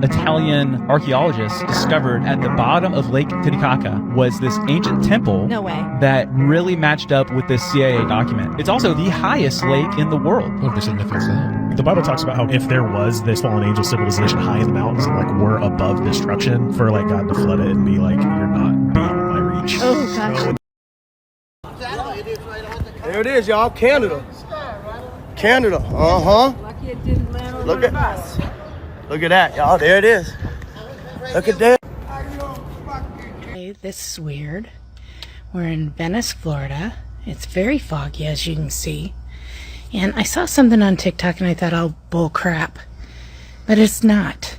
Italian archaeologists discovered at the bottom of Lake Titicaca was this ancient temple that really matched up with this CIA document. It's also the highest lake in the world. What the significance of that? The Bible talks about how if there was this fallen angel civilization high in the mountains and like we're above destruction, for like God to flood it and be like, you're not beyond my reach. Oh, gotcha. There it is, y'all. Canada. Canada. Look at that, y'all. There it is. Look at that. Okay, this is weird. We're in Venice, Florida. It's very foggy, as you can see. And I saw something on TikTok and I thought, oh, bull crap. But it's not.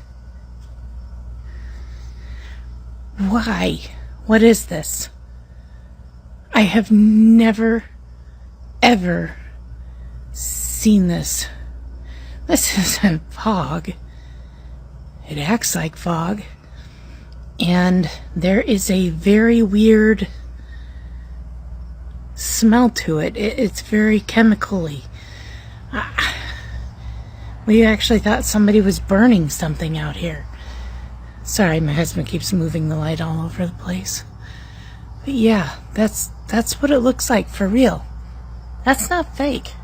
Why? What is this? I have never, ever seen this. This isn't fog. It acts like fog. And there is a very weird smell to it. It's very chemically. We actually thought somebody was burning something out here. Sorry, my husband keeps moving the light all over the place. But yeah, that's what it looks like for real. That's not fake.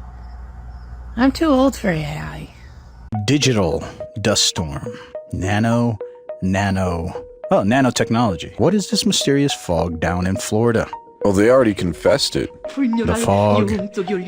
I'm too old for AI. Digital dust storm. Nanotechnology. What is this mysterious fog down in Florida? Well, they already confessed it. The fog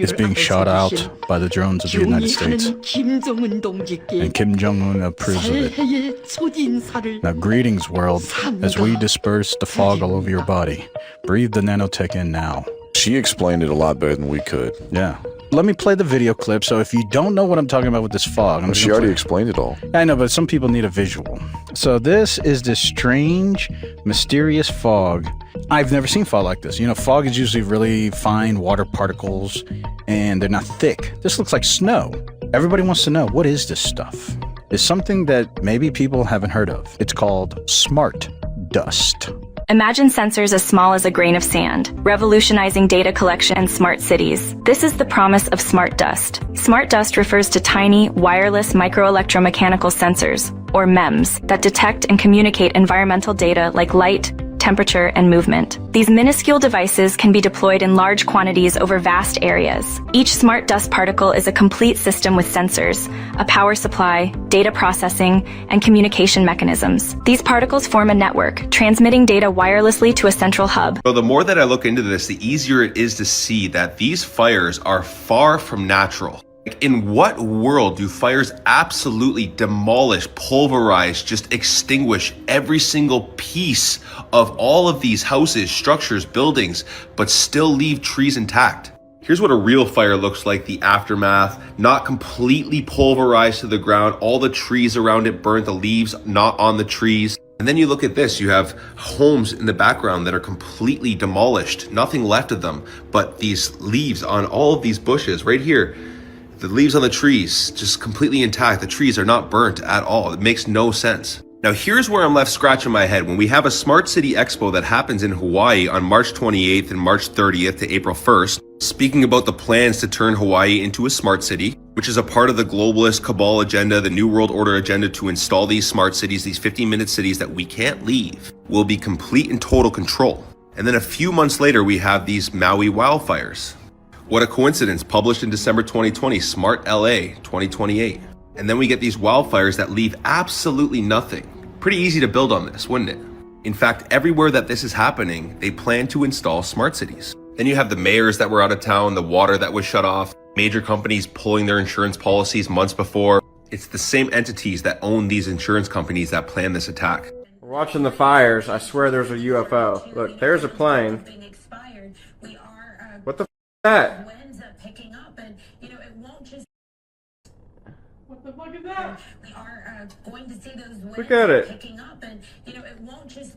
is being shot out by the drones of the United States. And Kim Jong-un approves of it. Now, greetings, world, as we disperse the fog all over your body. Breathe the nanotech in now. She explained it a lot better than we could. Yeah. Let me play the video clip, so if you don't know what I'm talking about with this fog... She already explained it all. I know, but some people need a visual. So this is this strange, mysterious fog. I've never seen fog like this. You know, fog is usually really fine water particles, and they're not thick. This looks like snow. Everybody wants to know, what is this stuff? It's something that maybe people haven't heard of. It's called smart dust. Imagine sensors as small as a grain of sand, revolutionizing data collection and smart cities. This is the promise of smart dust. Smart dust refers to tiny, wireless microelectromechanical sensors, or MEMS, that detect and communicate environmental data like light, temperature, and movement. These minuscule devices can be deployed in large quantities over vast areas. Each smart dust particle is a complete system with sensors, a power supply, data processing, and communication mechanisms. These particles form a network, transmitting data wirelessly to a central hub. So the more that I look into this, the easier it is to see that these fires are far from natural. In what world do fires absolutely demolish, pulverize, just extinguish every single piece of all of these houses, structures, buildings, but still leave trees intact? Here's what a real fire looks like, the aftermath, not completely pulverized to the ground, all the trees around it burnt, the leaves not on the trees. And then you look at this, you have homes in the background that are completely demolished, nothing left of them, but these leaves on all of these bushes right here. The leaves on the trees, just completely intact. The trees are not burnt at all. It makes no sense. Now here's where I'm left scratching my head. When we have a Smart City Expo that happens in Hawaii on March 28th and March 30th to April 1st, speaking about the plans to turn Hawaii into a smart city, which is a part of the globalist cabal agenda, the New World Order agenda to install these smart cities, these 15-minute cities that we can't leave, will be complete and total control. And then a few months later, we have these Maui wildfires. What a coincidence, published in December 2020, Smart LA 2028. And then we get these wildfires that leave absolutely nothing. Pretty easy to build on this, wouldn't it? In fact, everywhere that this is happening, they plan to install smart cities. Then you have the mayors that were out of town, the water that was shut off, major companies pulling their insurance policies months before. It's the same entities that own these insurance companies that plan this attack. We're watching the fires. I swear there's a UFO. Look, there's a plane. What the f is that? What the fuck is that? We are going to see those winds Look at it. picking up, and it won't just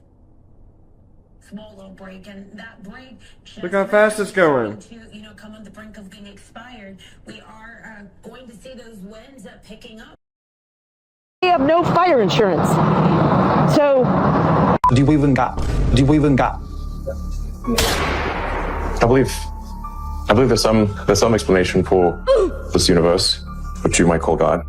small little break, and that break. Look how fast it's going. To come on the brink of being expired. We are going to see those winds picking up. We have no fire insurance, so. Do we even got? I believe there's some explanation for this universe, which you might call God.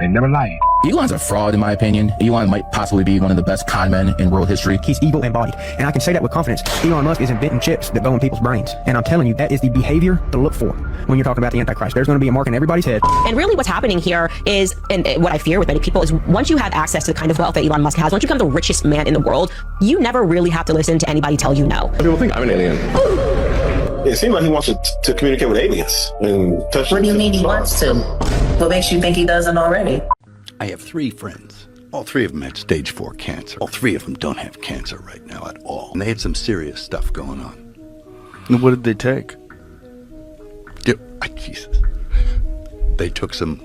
They never lie. Elon's a fraud, in my opinion. Elon might possibly be one of the best con men in world history. He's evil embodied, and I can say that with confidence. Elon Musk is inventing chips that go in people's brains, and I'm telling you, that is the behavior to look for when you're talking about the Antichrist. There's going to be a mark in everybody's head. And really what's happening here is, and what I fear with many people, is once you have access to the kind of wealth that Elon Musk has, once you become the richest man in the world, you never really have to listen to anybody tell you no. People think I'm an alien. It seems like he wants to communicate with aliens and touch. What do you mean he wants to? What makes you think he doesn't already? I have 3 friends. All 3 of them had stage 4 cancer. All 3 of them don't have cancer right now at all. And they had some serious stuff going on. And what did they take? Jesus. They took some,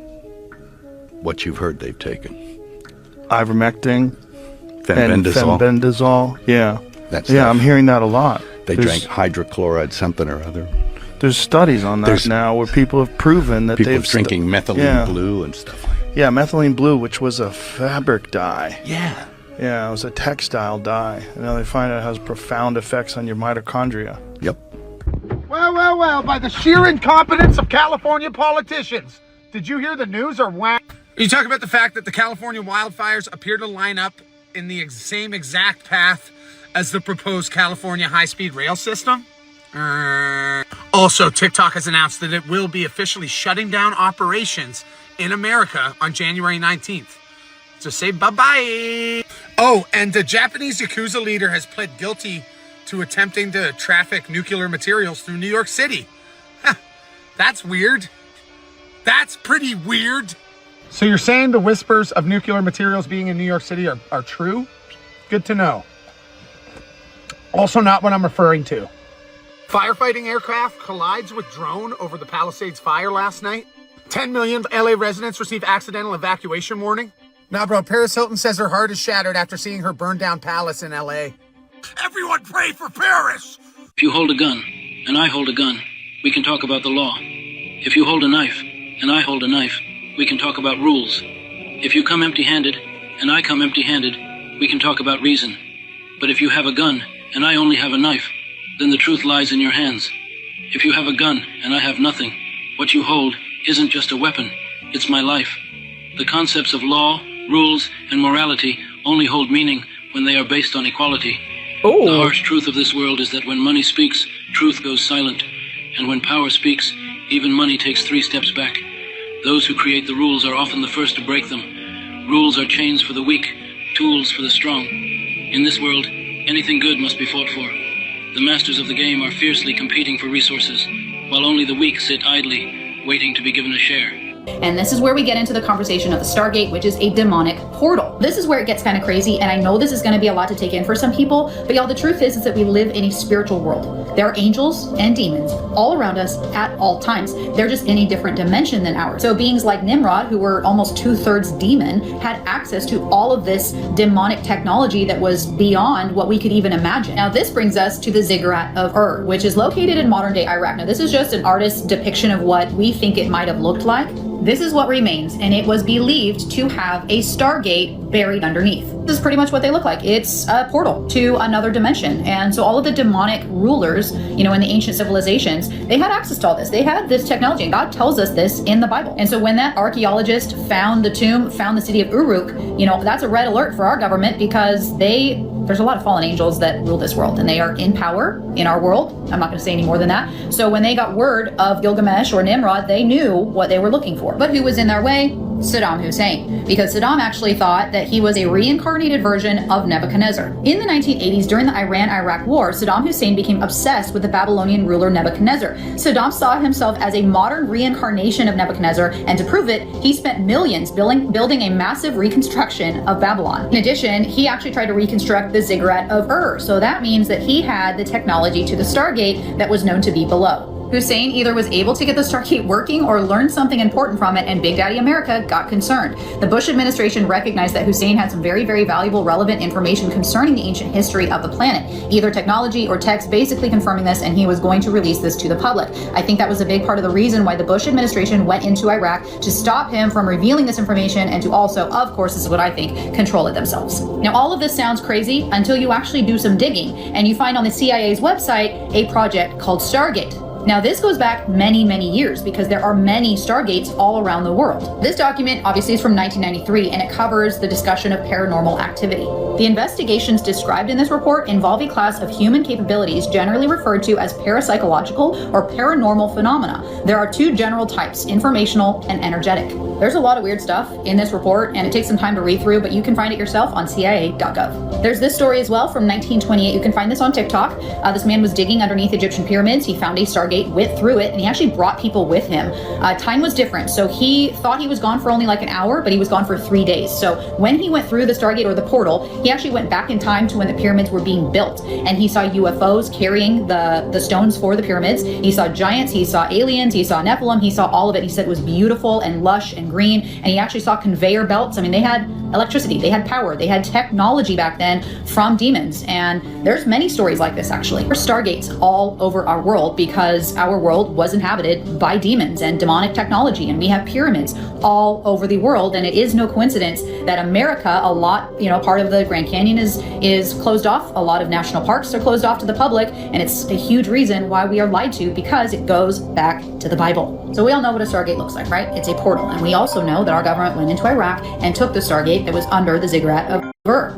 what you've heard they've taken. Ivermectin. Fenbendazole. Fenbendazole, yeah. That's I'm hearing that a lot. They drank hydrochloride something or other. There's studies on that now where people have proven that they've drinking methylene blue and stuff like that. Yeah, methylene blue, which was a fabric dye. Yeah. Yeah, it was a textile dye. And now they find out it has profound effects on your mitochondria. Yep. Well, by the sheer incompetence of California politicians. Did you hear the news or what? Are you talking about the fact that the California wildfires appear to line up in the same exact path as the proposed California high-speed rail system? Also, TikTok has announced that it will be officially shutting down operations in America on January 19th. So say bye-bye. Oh, and the Japanese Yakuza leader has pled guilty to attempting to traffic nuclear materials through New York City. That's weird. That's pretty weird. So you're saying the whispers of nuclear materials being in New York City are true? Good to know. Also not what I'm referring to. Firefighting aircraft collides with drone over the Palisades fire last night. 10 million LA residents receive accidental evacuation warning. Nah, bro, Paris Hilton says her heart is shattered after seeing her burned down palace in LA. Everyone pray for Paris! If you hold a gun, and I hold a gun, we can talk about the law. If you hold a knife, and I hold a knife, we can talk about rules. If you come empty-handed, and I come empty-handed, we can talk about reason. But if you have a gun, and I only have a knife, then the truth lies in your hands. If you have a gun, and I have nothing, what you hold isn't just a weapon, it's my life. The concepts of law, rules, and morality only hold meaning when they are based on equality. Ooh. The harsh truth of this world is that when money speaks, truth goes silent. And when power speaks, even money takes 3 steps back. Those who create the rules are often the first to break them. Rules are chains for the weak, tools for the strong. In this world, anything good must be fought for. The masters of the game are fiercely competing for resources, while only the weak sit idly, waiting to be given a share. And this is where we get into the conversation of the Stargate, which is a demonic portal. This is where it gets kind of crazy, and I know this is going to be a lot to take in for some people, but y'all, the truth is that we live in a spiritual world. There are angels and demons all around us at all times. They're just in a different dimension than ours. So beings like Nimrod, who were almost 2/3 demon, had access to all of this demonic technology that was beyond what we could even imagine. Now, this brings us to the Ziggurat of Ur, which is located in modern-day Iraq. Now, this is just an artist's depiction of what we think it might have looked like. This is what remains, and it was believed to have a Stargate buried underneath. This is pretty much what they look like. It's a portal to another dimension. And so all of the demonic rulers, in the ancient civilizations, they had access to all this. They had this technology, and God tells us this in the Bible. And so when that archaeologist found the tomb, found the city of Uruk, that's a red alert for our government, because there's a lot of fallen angels that rule this world, and they are in power in our world. I'm not going to say any more than that. So when they got word of Gilgamesh or Nimrod, they knew what they were looking for. But who was in their way? Saddam Hussein, because Saddam actually thought that he was a reincarnated version of Nebuchadnezzar. In the 1980s, during the Iran-Iraq War, Saddam Hussein became obsessed with the Babylonian ruler Nebuchadnezzar. Saddam saw himself as a modern reincarnation of Nebuchadnezzar, and to prove it, he spent millions building a massive reconstruction of Babylon. In addition, he actually tried to reconstruct the Ziggurat of Ur, so that means that he had the technology to the Stargate that was known to be below. Hussein either was able to get the Stargate working or learned something important from it, and Big Daddy America got concerned. The Bush administration recognized that Hussein had some very, very valuable, relevant information concerning the ancient history of the planet, either technology or text basically confirming this, and he was going to release this to the public. I think that was a big part of the reason why the Bush administration went into Iraq, to stop him from revealing this information, and to also, of course, this is what I think, control it themselves. Now, all of this sounds crazy until you actually do some digging, and you find on the CIA's website a project called Stargate. Now, this goes back many, many years, because there are many Stargates all around the world. This document obviously is from 1993, and it covers the discussion of paranormal activity. The investigations described in this report involve a class of human capabilities generally referred to as parapsychological or paranormal phenomena. There are 2 general types, informational and energetic. There's a lot of weird stuff in this report, and it takes some time to read through, but you can find it yourself on CIA.gov. There's this story as well from 1928. You can find this on TikTok. This man was digging underneath Egyptian pyramids. He found a Stargate, went through it, and he actually brought people with him. Time was different, so he thought he was gone for only like an hour, but he was gone for 3 days. So when he went through the Stargate or the portal, he actually went back in time to when the pyramids were being built, and he saw UFOs carrying the stones for the pyramids. He saw giants, he saw aliens, he saw Nephilim, he saw all of it. He said it was beautiful and lush and green, and he actually saw conveyor belts. I mean, they had electricity, they had power, they had technology back then from demons, and there's many stories like this actually. There's Stargates all over our world, because our world was inhabited by demons and demonic technology, and we have pyramids all over the world. And it is no coincidence that America, a lot, part of the Grand Canyon is closed off. A lot of national parks are closed off to the public, and it's a huge reason why we are lied to, because it goes back to the Bible. So we all know what a Stargate looks like, right? It's a portal. And we also know that our government went into Iraq and took the Stargate that was under the Ziggurat of Ur.